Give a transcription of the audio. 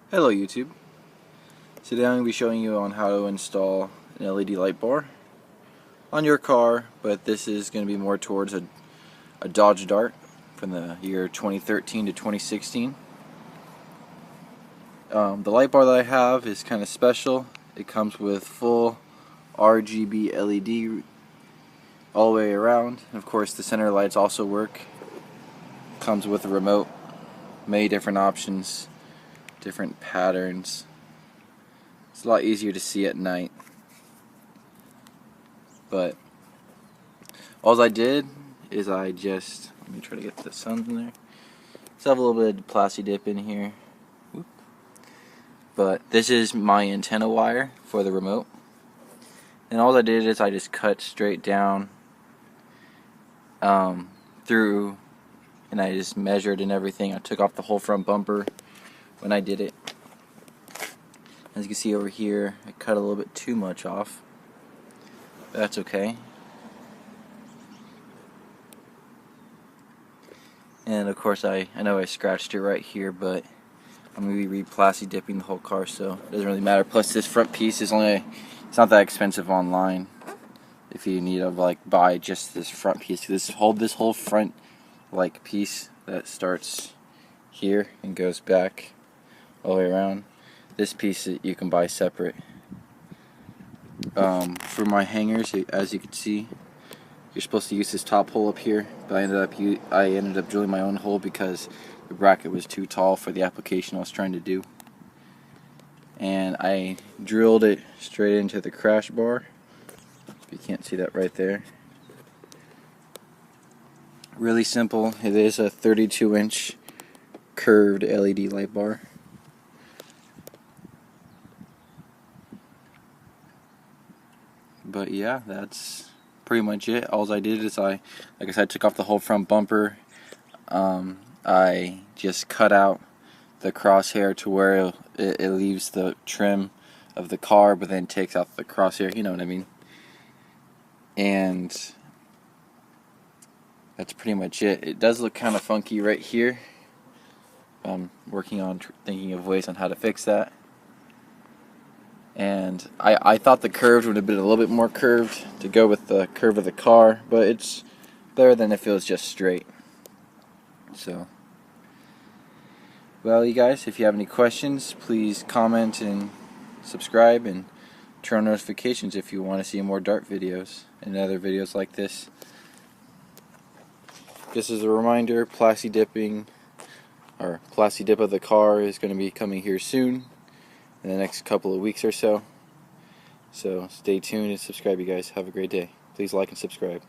Hello YouTube. Today I'm going to be showing you on how to install an LED light bar on your car, but this is going to be more towards a Dodge Dart from the year 2013 to 2016. The light bar that I have is kind of special. It comes with full RGB LED all the way around. And of course the center lights also work. Comes with a remote, many different options, different patterns. It's a lot easier to see at night. But all I did is let me try to get the sun in there. Let's have a little bit of plasti dip in here. Whoop. But this is my antenna wire for the remote. And all I did is I just cut straight down through, and I just measured and everything. I took off the whole front bumper when I did it. As you can see over here, I cut a little bit too much off. But that's okay. And of course I know I scratched it right here, but I'm going to be plasti dipping the whole car, so it doesn't really matter. Plus this front piece is it's not that expensive online if you need to buy just this front piece. This whole front piece that starts here and goes back all the way around. This piece you can buy separate. For my hangers, as you can see, you're supposed to use this top hole up here, but I ended up drilling my own hole because the bracket was too tall for the application I was trying to do. And I drilled it straight into the crash bar. You can't see that right there. Really simple. It is a 32-inch curved LED light bar. But yeah, that's pretty much it. All I did is like I said, took off the whole front bumper. I just cut out the crosshair to where it leaves the trim of the car, but then takes out the crosshair, you know what I mean? And that's pretty much it. It does look kind of funky right here. I'm working on thinking of ways on how to fix that. And I thought the curved would have been a little bit more curved to go with the curve of the car, but it's better than if it was just straight. So, well, you guys, if you have any questions, please comment and subscribe and turn on notifications if you want to see more Dart videos and other videos like this. Just as a reminder, plasti dip of the car is going to be coming here soon, in the next couple of weeks or so. So stay tuned and subscribe, you guys. Have a great day. Please like and subscribe.